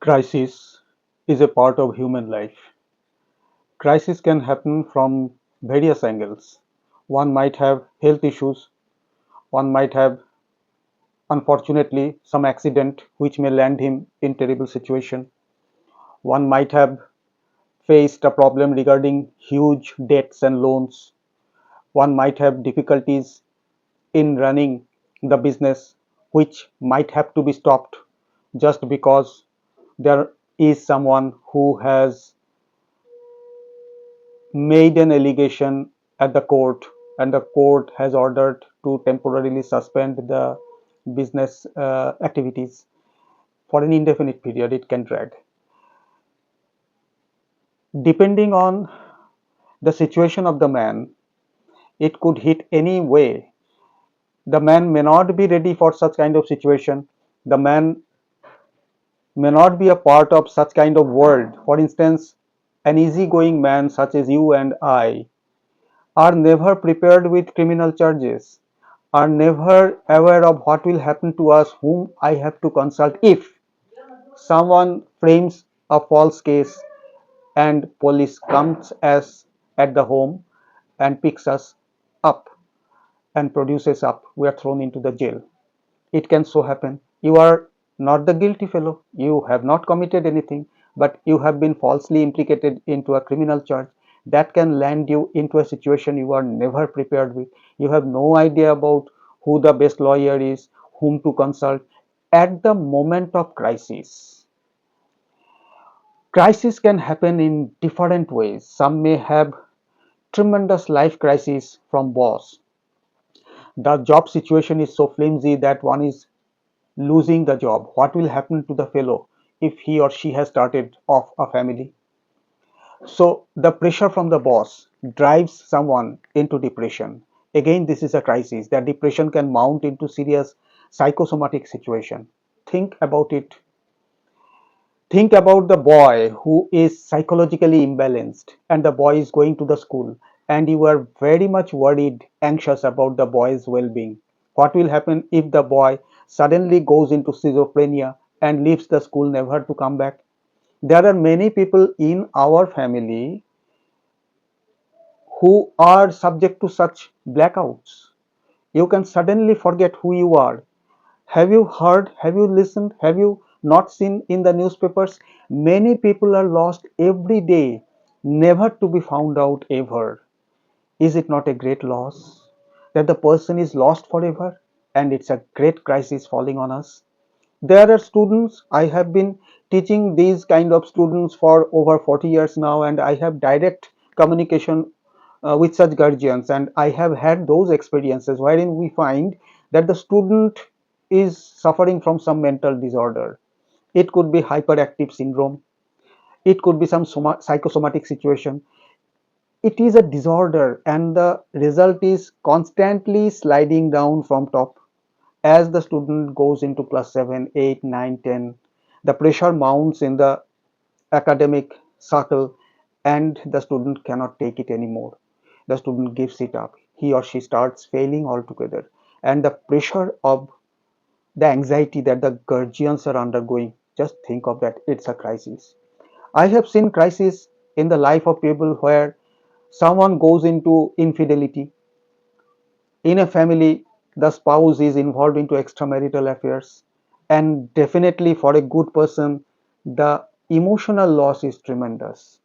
Crisis is a part of human life. Crisis can happen from various angles. One might have health issues, one might have unfortunately some accident which may land him in terrible situation. One might have faced a problem regarding huge debts and loans. One might have difficulties in running the business which might have to be stopped just because there is someone who has made an allegation at the court and the court has ordered to temporarily suspend the business activities for an indefinite period. It can drag depending on the situation of the man. It could hit any way. The man may not be ready for such kind of situation. The man may not be a part of such kind of world. For instance, an easygoing man such as you and I are never prepared with criminal charges, are never aware of what will happen to us, whom I have to consult if someone frames a false case and police comes as at the home and picks us up and produces up. We are thrown into the jail. It can so happen. You are not the guilty fellow. You have not committed anything, but you have been falsely implicated into a criminal charge that can land you into a situation you are never prepared with. You have no idea about who the best lawyer is, whom to consult at the moment of crisis. Crisis can happen in different ways. Some may have tremendous life crisis from boss. The job situation is so flimsy that one is losing the job. What will happen to the fellow if he or she has started off a family? So the pressure from the boss drives someone into depression. Again, this is a crisis. That depression can mount into serious psychosomatic situation. Think about it. Think about the boy who is psychologically imbalanced and the boy is going to the school and you are very much worried, anxious about the boy's well-being. What will happen if the boy suddenly goes into schizophrenia and leaves the school never to come back? There are many people in our family who are subject to such blackouts. You can suddenly forget who you are. Have you heard? Have you listened? Have you not seen in the newspapers? Many people are lost every day, never to be found out ever. Is it not a great loss that the person is lost forever? And it's a great crisis falling on us. There are students, I have been teaching these kind of students for over 40 years now, and I have direct communication with such guardians, and I have had those experiences wherein we find that the student is suffering from some mental disorder. It could be hyperactive syndrome, it could be some psychosomatic situation. It is a disorder, and the result is constantly sliding down from top. As the student goes into class 7, 8, 9, 10, the pressure mounts in the academic circle and the student cannot take it anymore. The student gives it up. He or she starts failing altogether. And the pressure of the anxiety that the guardians are undergoing, just think of that, it's a crisis. I have seen crisis in the life of people where someone goes into infidelity. In a family, the spouse is involved into extramarital affairs, and definitely for a good person, the emotional loss is tremendous,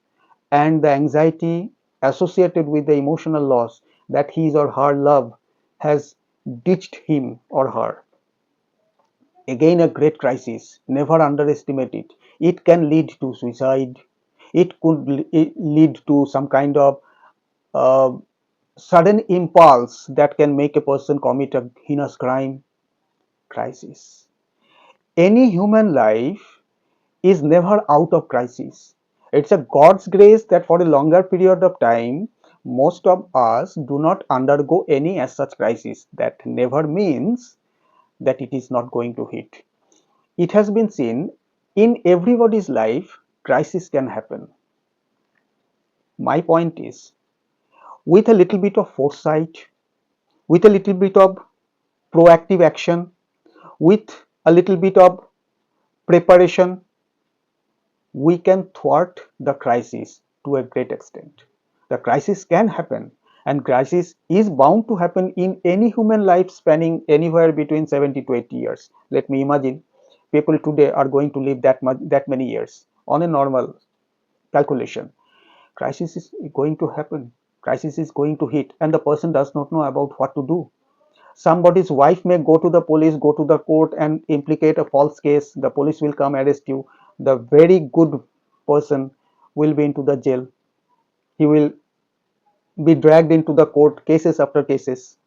and the anxiety associated with the emotional loss that his or her love has ditched him or her. Again, a great crisis. Never underestimate it. It can lead to suicide. It could lead to some kind of uh, sudden impulse that can make a person commit a heinous crime. Crisis. Any human life is never out of crisis. It's a God's grace that for a longer period of time, most of us do not undergo any as such crisis. That never means that it is not going to hit. It has been seen in everybody's life, crisis can happen. My point is, with a little bit of foresight, with a little bit of proactive action, with a little bit of preparation, we can thwart the crisis to a great extent. The crisis can happen, and crisis is bound to happen in any human life spanning anywhere between 70 to 80 years. Let me imagine people today are going to live that many years on a normal calculation. Crisis is going to happen, crisis is going to hit, and the person does not know about what to do. Somebody's wife may go to the police, go to the court and implicate a false case. The police will come arrest you. The very good person will be into the jail. He will be dragged into the court, cases after cases.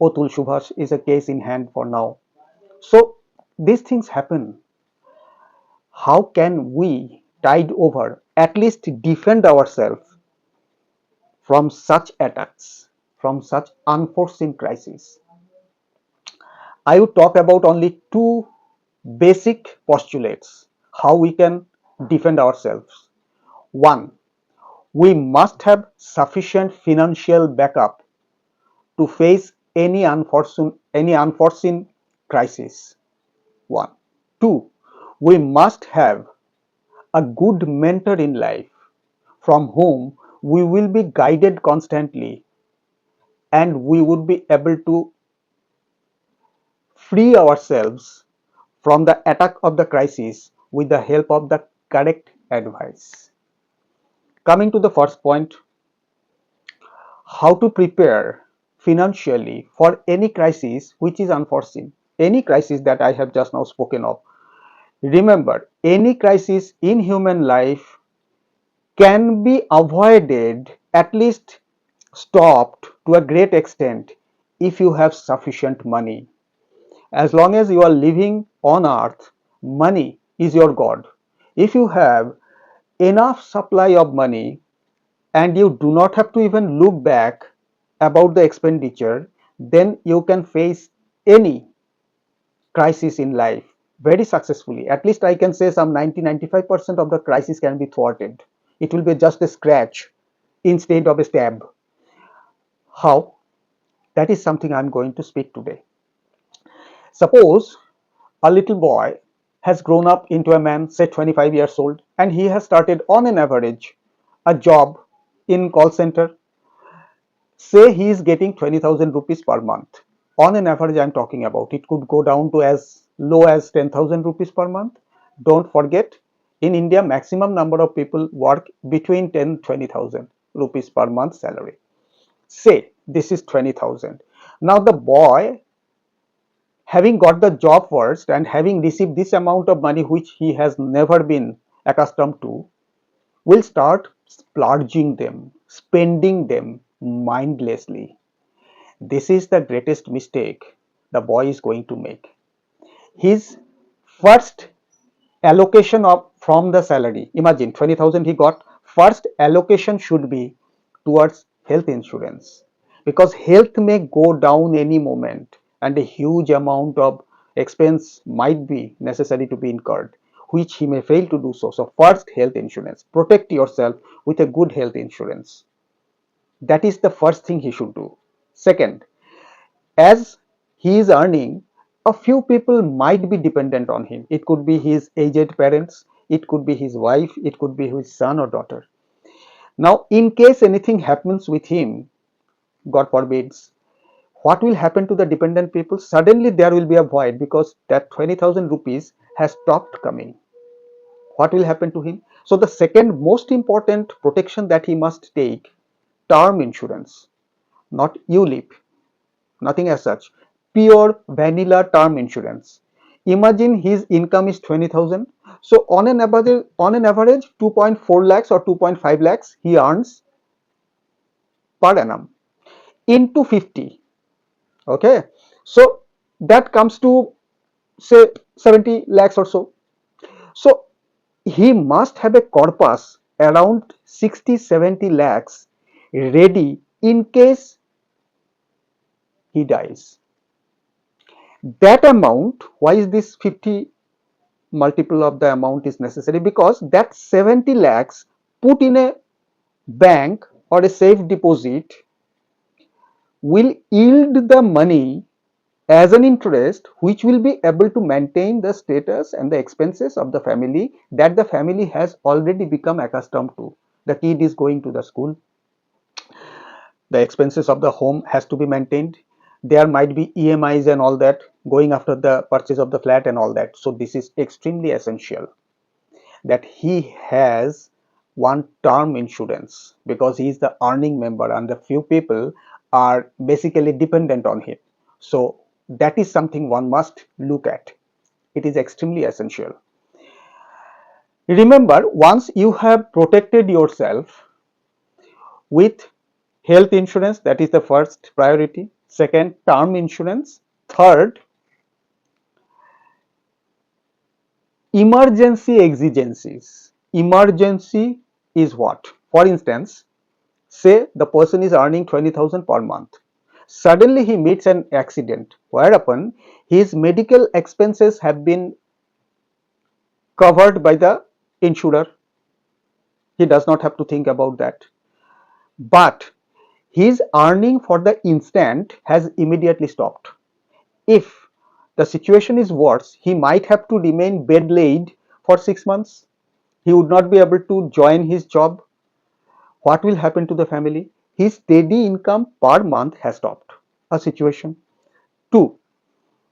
Otul Subhash is a case in hand for now. So these things happen. How can we tide over, at least defend ourselves from such attacks, from such unforeseen crises? I would talk about only two basic postulates how we can defend ourselves. One, we must have sufficient financial backup to face any unforeseen crisis. One. Two, we must have a good mentor in life from whom we will be guided constantly and we would be able to free ourselves from the attack of the crisis with the help of the correct advice. Coming to the first point, how to prepare financially for any crisis which is unforeseen, any crisis that I have just now spoken of. Remember, any crisis in human life can be avoided, at least stopped to a great extent, if you have sufficient money. As long as you are living on earth, money is your God. If you have enough supply of money and you do not have to even look back about the expenditure, then you can face any crisis in life very successfully. At least I can say some 90-95% of the crisis can be thwarted. It will be just a scratch instead of a stab. How? That is something I'm going to speak today. Suppose a little boy has grown up into a man, say 25 years old, and he has started on an average a job in call center. Say he is getting 20,000 rupees per month. On an average, I'm talking about. It could go down to as low as 10,000 rupees per month. Don't forget, in India, maximum number of people work between 10-20,000 rupees per month salary. Say this is 20,000. Now the boy, having got the job first and having received this amount of money which he has never been accustomed to, will start splurging them, spending them mindlessly. This is the greatest mistake the boy is going to make. His first allocation of from the salary, imagine 20,000 he got, first allocation should be towards health insurance, because health may go down any moment and a huge amount of expense might be necessary to be incurred, which he may fail to do so. So first, health insurance. Protect yourself with a good health insurance. That is the first thing he should do. Second, as he is earning, a few people might be dependent on him. It could be his aged parents, it could be his wife, it could be his son or daughter. Now, in case anything happens with him, God forbids, what will happen to the dependent people? Suddenly there will be a void because that 20,000 rupees has stopped coming. What will happen to him? So the second most important protection that he must take, term insurance, not ULIP, nothing as such, pure vanilla term insurance. Imagine his income is 20,000. So on an average 2.4 lakhs or 2.5 lakhs he earns per annum into 50. Okay, so that comes to say 70 lakhs or so. So he must have a corpus around 60-70 lakhs ready in case he dies. That amount, why is this 50 multiple of the amount is necessary? Because that 70 lakhs put in a bank or a safe deposit will yield the money as an interest which will be able to maintain the status and the expenses of the family that the family has already become accustomed to. The kid is going to the school, the expenses of the home has to be maintained, there might be EMIs and all that going after the purchase of the flat and all that. So this is extremely essential that he has one term insurance, because he is the earning member and the few people are basically dependent on him. So that is something one must look at. It is extremely essential. Remember, once you have protected yourself with health insurance, that is the first priority. Second, term insurance. Third, emergency exigencies. Emergency is what? For instance, say the person is earning 20,000 per month. Suddenly he meets an accident whereupon his medical expenses have been covered by the insurer. He does not have to think about that. But his earning for the instant has immediately stopped. If the situation is worse, he might have to remain bed laid for 6 months. He would not be able to join his job. What will happen to the family? His steady income per month has stopped. A situation. Two,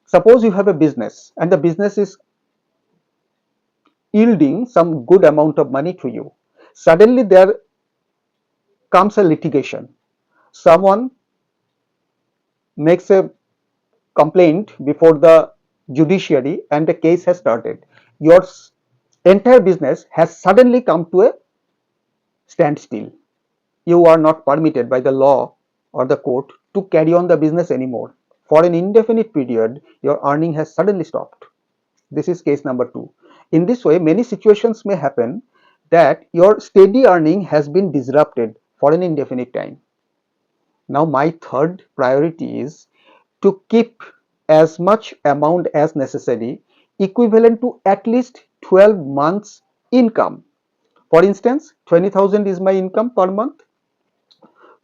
suppose you have a business and the business is yielding some good amount of money to you. Suddenly there comes a litigation. Someone makes a complaint before the judiciary and the case has started. Your entire business has suddenly come to a standstill. You are not permitted by the law or the court to carry on the business anymore. For an indefinite period, your earning has suddenly stopped. This is case number two. In this way, many situations may happen that your steady earning has been disrupted for an indefinite time. Now, my third priority is to keep as much amount as necessary, equivalent to at least 12 months income. For instance, 20,000 is my income per month.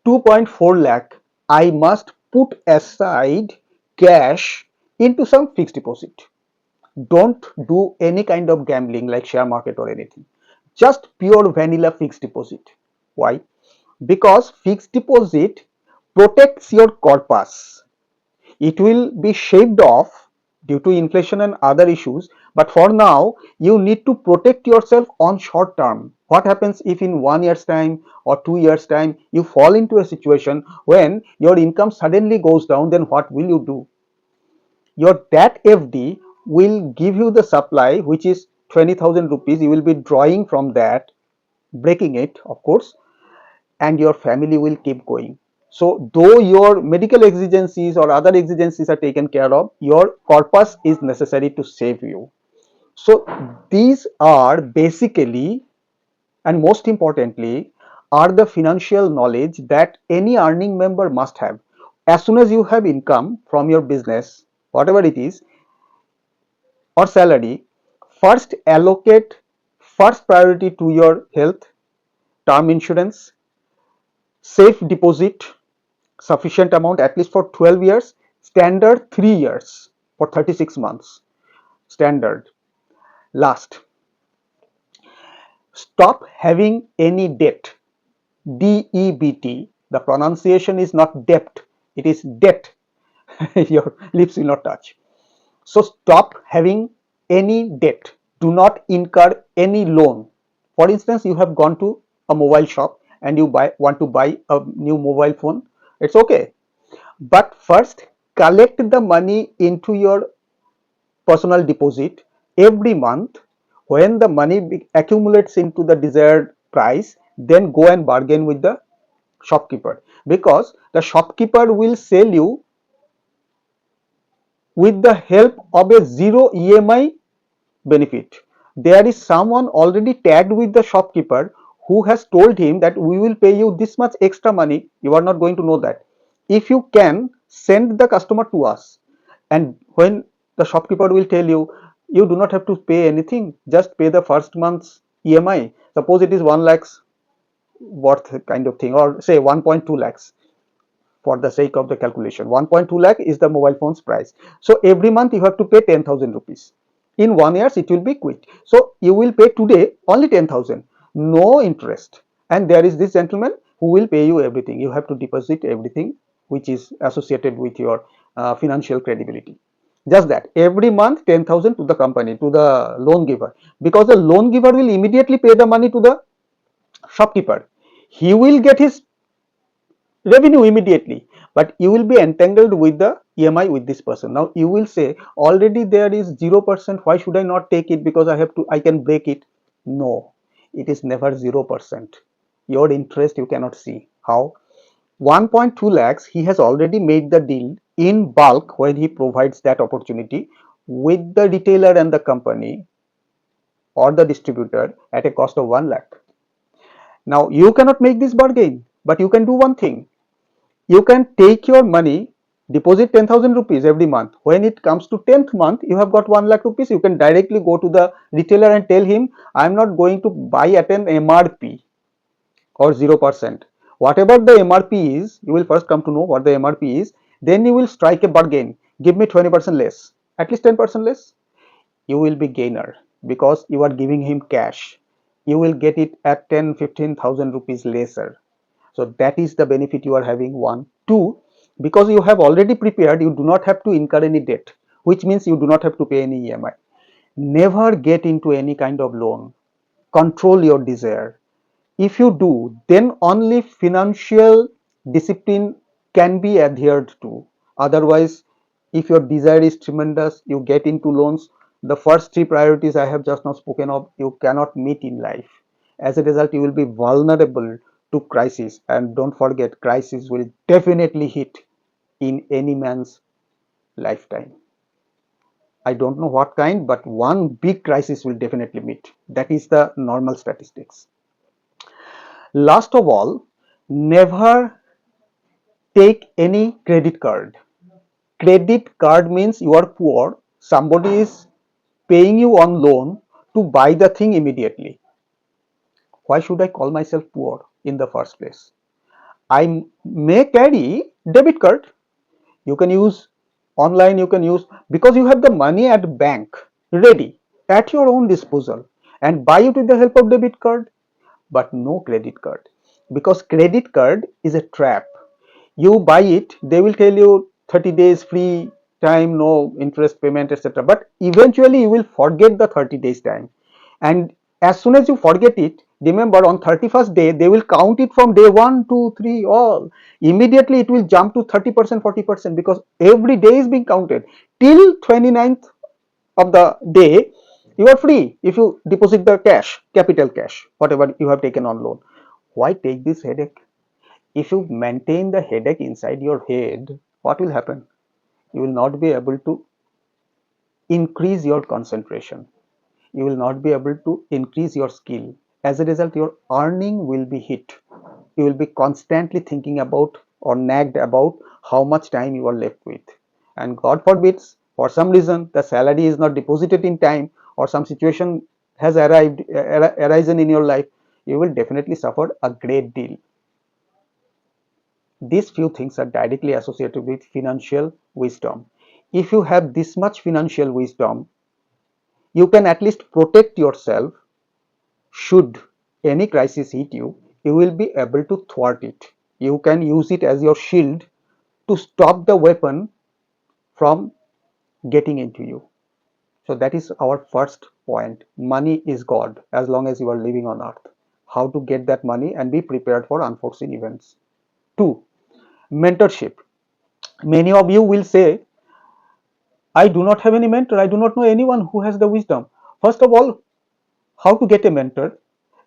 2.4 lakh I must put aside cash into some fixed deposit. Don't do any kind of gambling like share market or anything. Just pure vanilla fixed deposit. Why? Because fixed deposit protects your corpus. It will be shaved off due to inflation and other issues, but for now you need to protect yourself on short term. What happens if in 1 year's time or 2 years time you fall into a situation when your income suddenly goes down? Then what will you do? Your that FD will give you the supply, which is 20,000 rupees. You will be drawing from that, breaking it of course, and your family will keep going. So though your medical exigencies or other exigencies are taken care of, your corpus is necessary to save you. So these are basically, and most importantly, are the financial knowledge that any earning member must have. As soon as you have income from your business, whatever it is, or salary, first allocate first priority to your health, term insurance, safe deposit, sufficient amount at least for 12 years, standard 3 years for 36 months, standard. Last, stop having any debt. DEBT, the pronunciation is not debt, it is debt. Your lips will not touch. So stop having any debt. Do not incur any loan. For instance, you have gone to a mobile shop and you want to buy a new mobile phone. It's okay. But first, collect the money into your personal deposit every month. When the money accumulates into the desired price, then go and bargain with the shopkeeper, because the shopkeeper will sell you with the help of a zero EMI benefit. There is someone already tagged with the shopkeeper who has told him that we will pay you this much extra money. You are not going to know that. If you can, send the customer to us, and when the shopkeeper will tell you, you do not have to pay anything, just pay the first month's EMI. Suppose it is 1 lakhs worth kind of thing, or say 1.2 lakhs. for the sake of the calculation. 1.2 lakh is the mobile phone's price. So every month you have to pay 10,000 rupees. In 1 year it will be quit. So you will pay today only 10,000, no interest. And there is this gentleman who will pay you everything. You have to deposit everything which is associated with your financial credibility. Just that every month 10,000 to the company, to the loan giver, because the loan giver will immediately pay the money to the shopkeeper. He will get his revenue immediately, but you will be entangled with the EMI with this person. Now you will say already there is 0%, why should I not take it, because I can break it. No, it is never 0%. Your interest you cannot see. How? 1.2 lakhs he has already made the deal in bulk when he provides that opportunity with the retailer and the company or the distributor at a cost of 1 lakh. Now you cannot make this bargain, but you can do one thing. You can take your money, deposit 10,000 rupees every month. When it comes to 10th month, you have got 1 lakh rupees. You can directly go to the retailer and tell him, I am not going to buy at an MRP or 0%. Whatever the MRP is, you will first come to know what the MRP is. Then you will strike a bargain. Give me 20% less, at least 10% less. You will be gainer because you are giving him cash. You will get it at 10-15,000 rupees lesser. So that is the benefit you are having. One. Two, because you have already prepared, you do not have to incur any debt, which means you do not have to pay any EMI. Never get into any kind of loan. Control your desire. If you do, then only financial discipline can be adhered to. Otherwise, if your desire is tremendous, you get into loans. The first three priorities I have just now spoken of, you cannot meet in life. As a result, you will be vulnerable to crisis. And don't forget, crisis will definitely hit in any man's lifetime. I don't know what kind, but one big crisis will definitely meet. That is the normal statistics. Last of all, never take any credit card. Credit card means you are poor, somebody is paying you on loan to buy the thing immediately. Why should I call myself poor in the first place? I may carry debit card. You can use online, you can use, because you have the money at bank ready at your own disposal, and buy it with the help of debit card, but no credit card, because credit card is a trap. You buy it, they will tell you 30 days free time, no interest payment, etc., but eventually you will forget the 30 days time, and as soon as you forget it, remember on 31st day they will count it from day 1 2 3 all. Immediately it will jump to 30%, 40%, because every day is being counted till 29th of the day. You are free if you deposit the cash, capital cash, whatever you have taken on loan. Why take this headache? If you maintain the headache inside your head, what will happen? You will not be able to increase your concentration. You will not be able to increase your skill. As a result, your earning will be hit. You will be constantly thinking about or nagged about how much time you are left with. And God forbids, for some reason, the salary is not deposited in time, or some situation has arisen in your life, you will definitely suffer a great deal. These few things are directly associated with financial wisdom. If you have this much financial wisdom, you can at least protect yourself. Should any crisis hit you, you will be able to thwart it. You can use it as your shield to stop the weapon from getting into you. So that is our first point. Money is God as long as you are living on earth. How to get that money and be prepared for unforeseen events. 2. Mentorship. Many of you will say, I do not have any mentor. I do not know anyone who has the wisdom. First of all, how to get a mentor?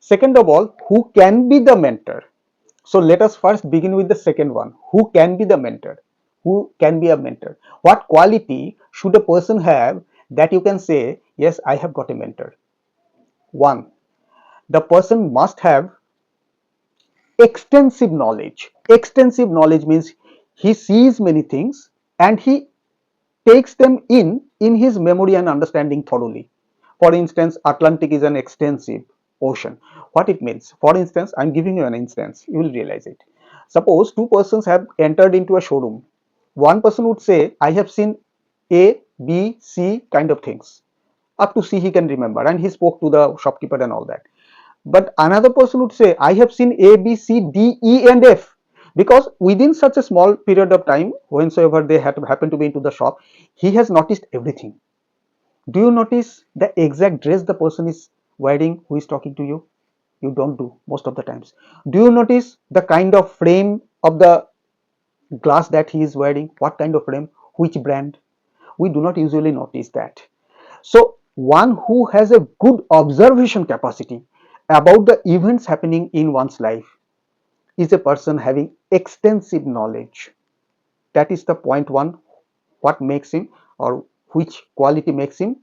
Second of all, who can be the mentor? So let us first begin with the second one. Who can be the mentor? Who can be a mentor? What quality should a person have that you can say, yes, I have got a mentor? One, the person must have extensive knowledge. Extensive knowledge means he sees many things and he takes them in his memory and understanding thoroughly. For instance, Atlantic is an extensive ocean. What it means? For instance, I'm giving you an instance, you will realize it. Suppose two persons have entered into a showroom. One person would say, I have seen A, B, C kind of things. Up to C he can remember, and he spoke to the shopkeeper and all that. But another person would say, I have seen A, B, C, D, E, and F. Because within such a small period of time, whensoever they happen to be into the shop, he has noticed everything. Do you notice the exact dress the person is wearing who is talking to you? You don't do most of the times. Do you notice the kind of frame of the glass that he is wearing? What kind of frame? Which brand? We do not usually notice that. So one who has a good observation capacity about the events happening in one's life is a person having extensive knowledge. That is the point one, what makes him, or which quality makes him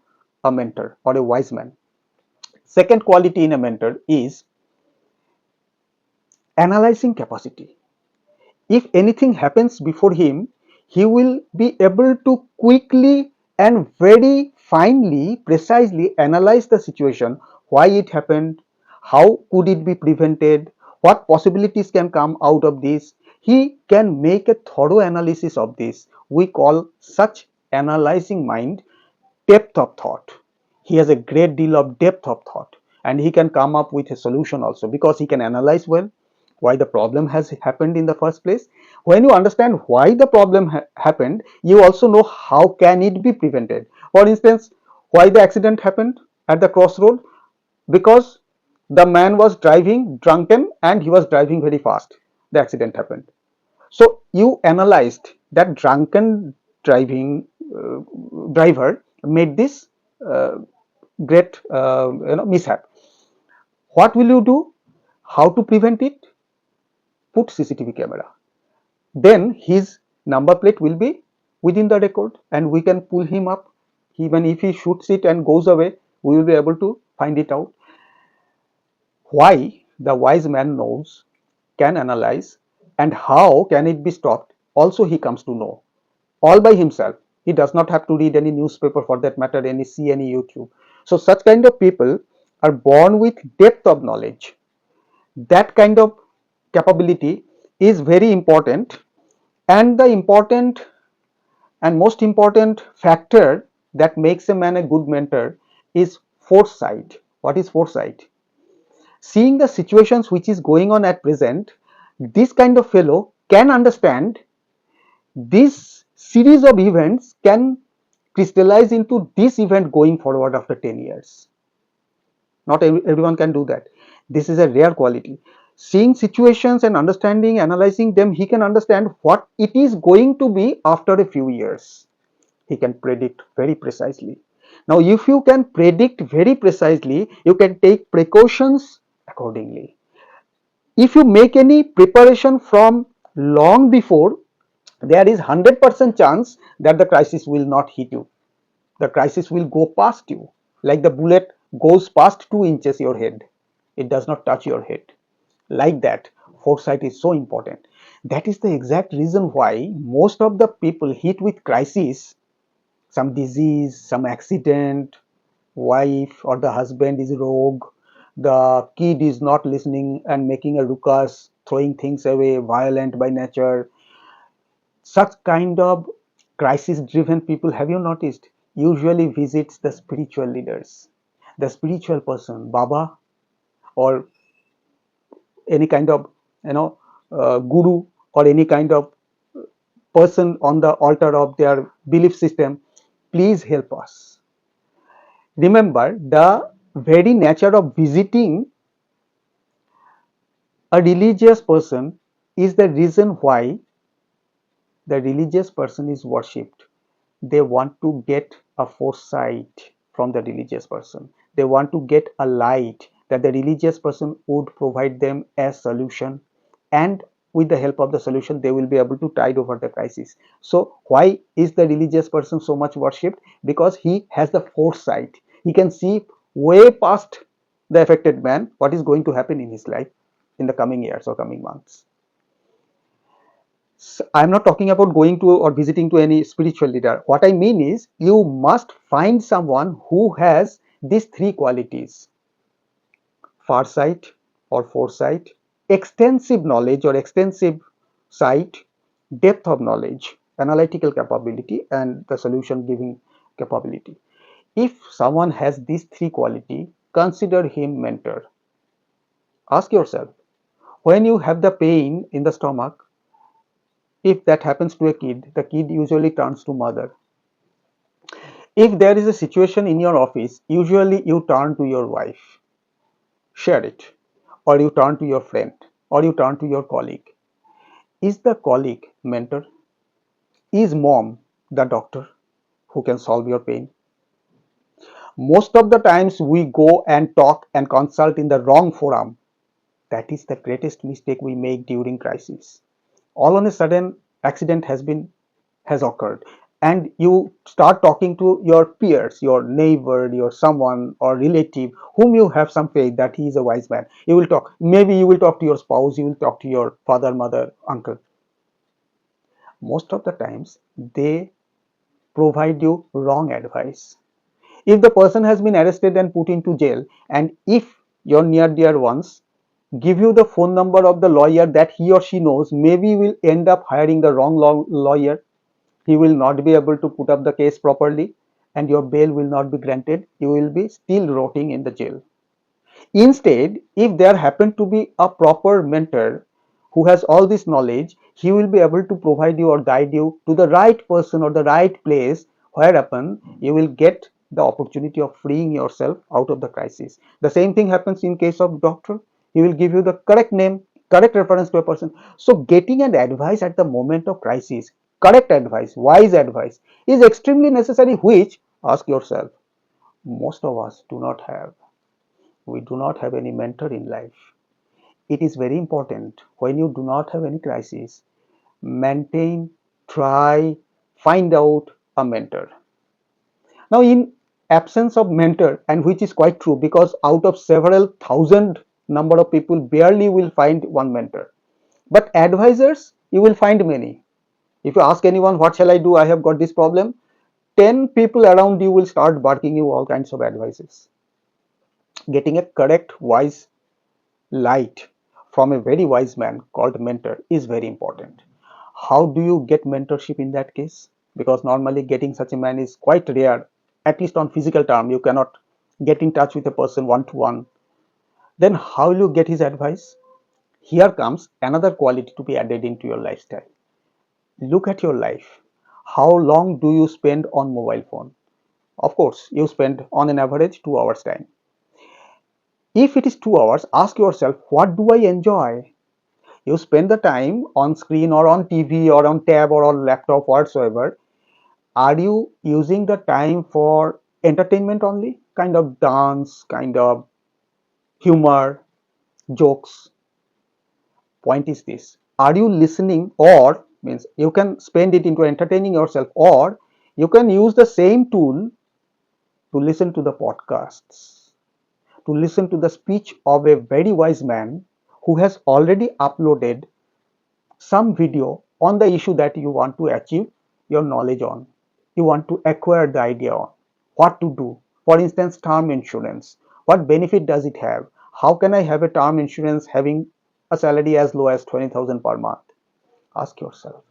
a mentor or a wise man. Second quality in a mentor is analyzing capacity. If anything happens before him, he will be able to quickly and very finely, precisely analyze the situation, why it happened, how could it be prevented, what possibilities can come out of this. He can make a thorough analysis of this. We call such analyzing mind depth of thought. He has a great deal of depth of thought, and he can come up with a solution also, because he can analyze well why the problem has happened in the first place. When you understand why the problem happened, you also know how can it be prevented. For instance, why the accident happened at the crossroad? Because the man was driving drunken and he was driving very fast. The accident happened. So you analyzed that drunken driving driver made this uh, great mishap. What will you do? How to prevent it? Put CCTV camera. Then his number plate will be within the record, and we can pull him up. Even if he shoots it and goes away, we will be able to find it out. Why the wise man knows, can analyze, and how can it be stopped, also he comes to know all by himself. He does not have to read any newspaper, for that matter, any YouTube. So such kind of people are born with depth of knowledge. That kind of capability is very important, and the important and most important factor that makes a man a good mentor is foresight. What is foresight? Seeing the situations which is going on at present, this kind of fellow can understand this series of events can crystallize into this event going forward after 10 years. Not everyone can do that. This is a rare quality. Seeing situations and understanding, analyzing them, he can understand what it is going to be after a few years. He can predict very precisely. Now, if you can predict very precisely, you can take precautions accordingly. If you make any preparation from long before, there is 100% chance that the crisis will not hit you. The crisis will go past you, like the bullet goes past 2 inches your head. It does not touch your head. Like that, foresight is so important. That is the exact reason why most of the people hit with crisis, some disease, some accident, wife or the husband is rogue, the kid is not listening and making a ruckus, throwing things away, violent by nature. Such kind of crisis driven people, have you noticed, usually visits the spiritual leaders, the spiritual person, Baba, or any kind of guru, or any kind of person on the altar of their belief system. Please help us. Remember, the very nature of visiting a religious person is the reason why the religious person is worshipped. They want to get a foresight from the religious person. They want to get a light that the religious person would provide them as solution, and with the help of the solution they will be able to tide over the crisis. So why is the religious person so much worshipped? Because he has the foresight. He can see way past the affected man what is going to happen in his life in the coming years or coming months. I'm not talking about going to or visiting to any spiritual leader. What I mean is, you must find someone who has these three qualities: farsight or foresight, extensive knowledge or extensive sight, depth of knowledge, analytical capability, and the solution giving capability. If someone has these three qualities, consider him mentor. Ask yourself, when you have the pain in the stomach, if that happens to a kid, the kid usually turns to mother. If there is a situation in your office, usually you turn to your wife, share it, or you turn to your friend, or you turn to your colleague. Is the colleague mentor? Is mom the doctor who can solve your pain? Most of the times we go and talk and consult in the wrong forum. That is the greatest mistake we make during crisis. All on a sudden, accident has occurred, and you start talking to your peers, your neighbor, your someone or relative whom you have some faith that he is a wise man. You will talk. Maybe you will talk to your spouse. You will talk to your father, mother, uncle. Most of the times, they provide you wrong advice. If the person has been arrested and put into jail, and if your near dear ones give you the phone number of the lawyer that he or she knows, maybe you will end up hiring the wrong lawyer. He will not be able to put up the case properly, and your bail will not be granted. You will be still rotting in the jail. Instead, if there happen to be a proper mentor who has all this knowledge, he will be able to provide you or guide you to the right person or the right place, whereupon you will get the opportunity of freeing yourself out of the crisis. The same thing happens in case of doctor. He will give you the correct name, correct reference to a person. So getting an advice at the moment of crisis, correct advice, wise advice, is extremely necessary, which, ask yourself, most of us do not have. We do not have any mentor in life. It is very important, when you do not have any crisis, maintain, try, find out a mentor. Now, in absence of mentor, and which is quite true, because out of several thousand number of people, barely will find one mentor. But advisors, you will find many. If you ask anyone, what shall I do? I have got this problem. 10 people around you will start barking you all kinds of advices. Getting a correct, wise light from a very wise man called mentor is very important. How do you get mentorship in that case? Because normally getting such a man is quite rare, at least on physical term. You cannot get in touch with a person one to one. Then how will you get his advice? Here comes another quality to be added into your lifestyle. Look at your life. How long do you spend on mobile phone? Of course, you spend on an average 2 hours time. If it is 2 hours, ask yourself, what do I enjoy? You spend the time on screen or on TV or on tab or on laptop whatsoever. Are you using the time for entertainment only? Kind of dance, kind of humor, jokes? Point is this. Are you listening, or means you can spend it into entertaining yourself, or you can use the same tool to listen to the podcasts, to listen to the speech of a very wise man who has already uploaded some video on the issue that you want to achieve your knowledge on, you want to acquire the idea on, what to do. For instance, term insurance. What benefit does it have? How can I have a term insurance having a salary as low as 20,000 per month? Ask yourself.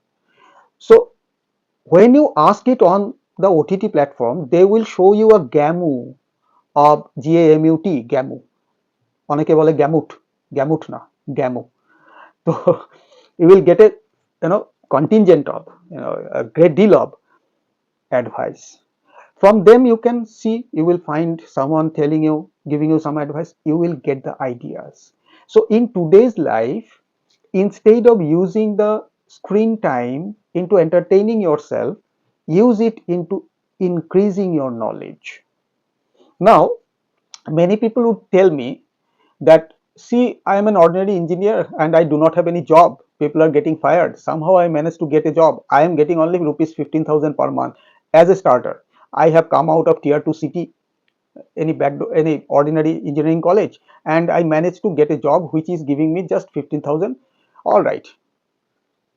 So when you ask it on the OTT platform, they will show you a GAMU of GAMUT, GAMU. অনেকে বলে গ্যামুট, গ্যামুট না, গ্যামু। So you will get a contingent of a great deal of advice. From them you can see, you will find someone telling you, giving you some advice. You will get the ideas. So in today's life, instead of using the screen time into entertaining yourself, use it into increasing your knowledge. Now, many people would tell me that, see, I am an ordinary engineer and I do not have any job. People are getting fired. Somehow I managed to get a job. I am getting only rupees 15,000 per month as a starter. I have come out of tier 2 city, any ordinary engineering college, and I managed to get a job which is giving me just 15,000. All right,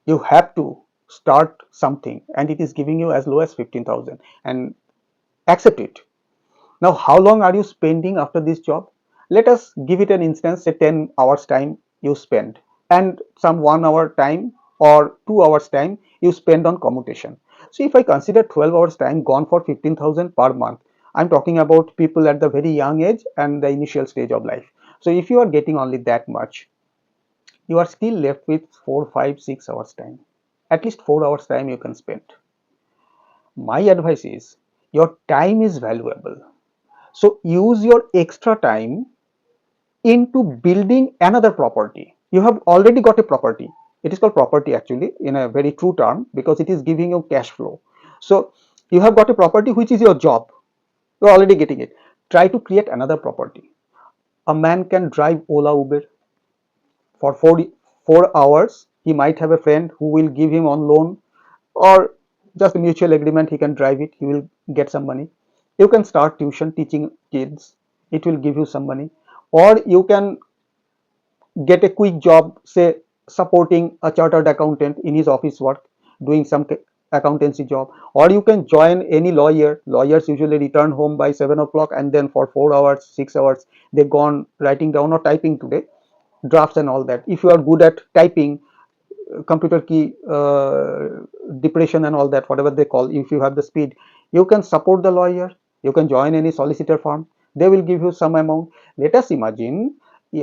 you have to start something, and it is giving you as low as 15,000, and accept it. Now, how long are you spending after this job? Let us give it an instance, say 10 hours time you spend, and some 1 hour time or 2 hours time you spend on commutation. So if I consider 12 hours time gone for 15,000 per month, I'm talking about people at the very young age and the initial stage of life. So if you are getting only that much, you are still left with 4, 5, 6 hours time. At least 4 hours time you can spend. My advice is your time is valuable. So use your extra time into building another property. You have already got a property. It is called property actually in a very true term because it is giving you cash flow. So you have got a property which is your job. You are already getting it. Try to create another property. A man can drive Ola Uber for 4 hours. He might have a friend who will give him on loan or just a mutual agreement. He can drive it. He will get some money. You can start tuition teaching kids. It will give you some money. Or you can get a quick job, say supporting a chartered accountant in his office work, doing some accountancy job. Or you can join any lawyer. Lawyers usually return home by 7 o'clock and then for 4 hours, 6 hours, they go on writing down or typing today drafts and all that. If you are good at typing, computer key depression and all that, whatever they call, if you have the speed, you can support the lawyer. You can join any solicitor firm. They will give you some amount. Let us imagine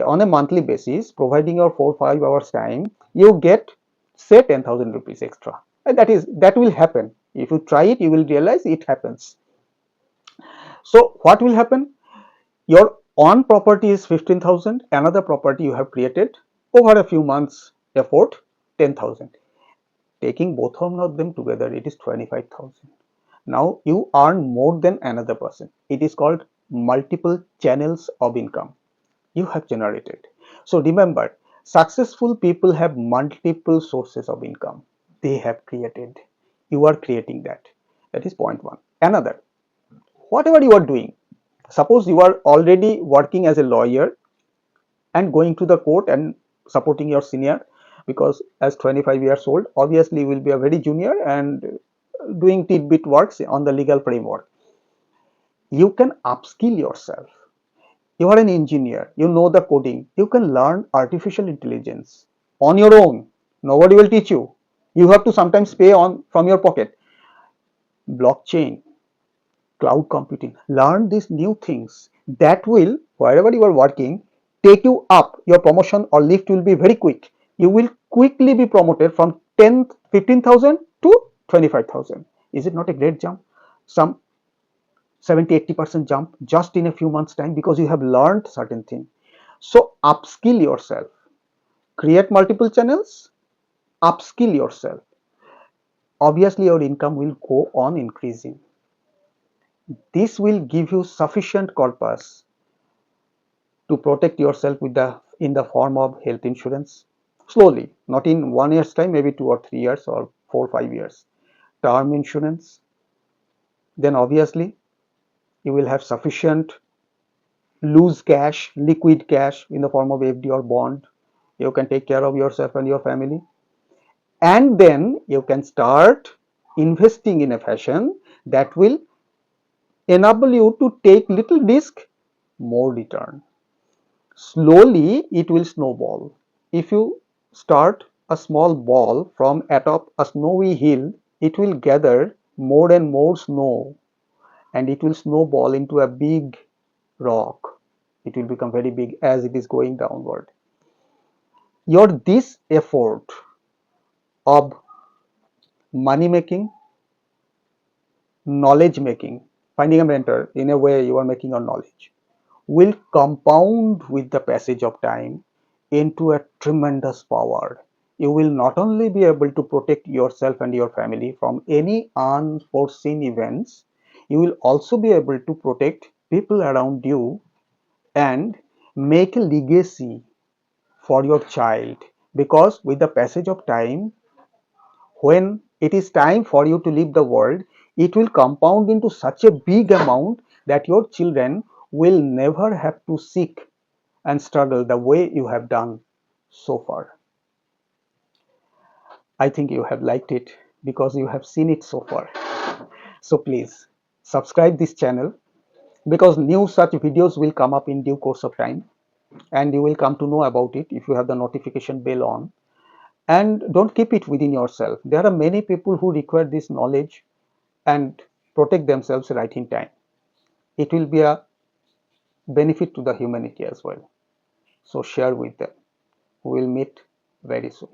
on a monthly basis, providing your 4-5 hours time, you get say 10,000 rupees extra. And that will happen. If you try it, you will realize it happens. So what will happen? Your own property is 15,000, another property you have created over a few months effort 10,000. Taking both of them together, it is 25,000. Now you earn more than another person. It is called multiple channels of income you have generated. So remember, successful people have multiple sources of income they have created. You are creating that. That is point one. Another, whatever you are doing, suppose you are already working as a lawyer and going to the court and supporting your senior, because as 25 years old obviously you will be a very junior and doing tidbit works on the legal framework. You can upskill yourself. You are an engineer, you know the coding, you can learn artificial intelligence on your own. Nobody will teach you. You have to sometimes pay on from your pocket. Blockchain, cloud computing, learn these new things that will, wherever you are working, take you up. Your promotion or lift will be very quick. You will quickly be promoted from 15,000 to 25,000. Is it not a great jump? Some 70-80% jump just in a few months time because you have learned certain thing. So upskill yourself, create multiple channels, upskill yourself. Obviously your income will go on increasing. This will give you sufficient corpus to protect yourself with in the form of health insurance. Slowly, not in 1 year's time, maybe 2 or 3 years or 4 or 5 years. Term insurance. Then obviously you will have sufficient loose cash, liquid cash in the form of FD or bond. You can take care of yourself and your family. And then you can start investing in a fashion that will enable you to take little risk, more return. Slowly it will snowball. If you start a small ball from atop a snowy hill, it will gather more and more snow and it will snowball into a big rock. It will become very big as it is going downward. This effort of money making, knowledge making, finding a mentor, in a way you are making your knowledge, will compound with the passage of time into a tremendous power. You will not only be able to protect yourself and your family from any unforeseen events, you will also be able to protect people around you and make a legacy for your child, because with the passage of time, when it is time for you to leave the world, it will compound into such a big amount that your children will never have to seek and struggle the way you have done so far. I think you have liked it because you have seen it so far. So please subscribe this channel, because new such videos will come up in due course of time and you will come to know about it if you have the notification bell on. And don't keep it within yourself. There are many people who require this knowledge and protect themselves right in time. It will be a benefit to the humanity as well. So share with them. We will meet very soon.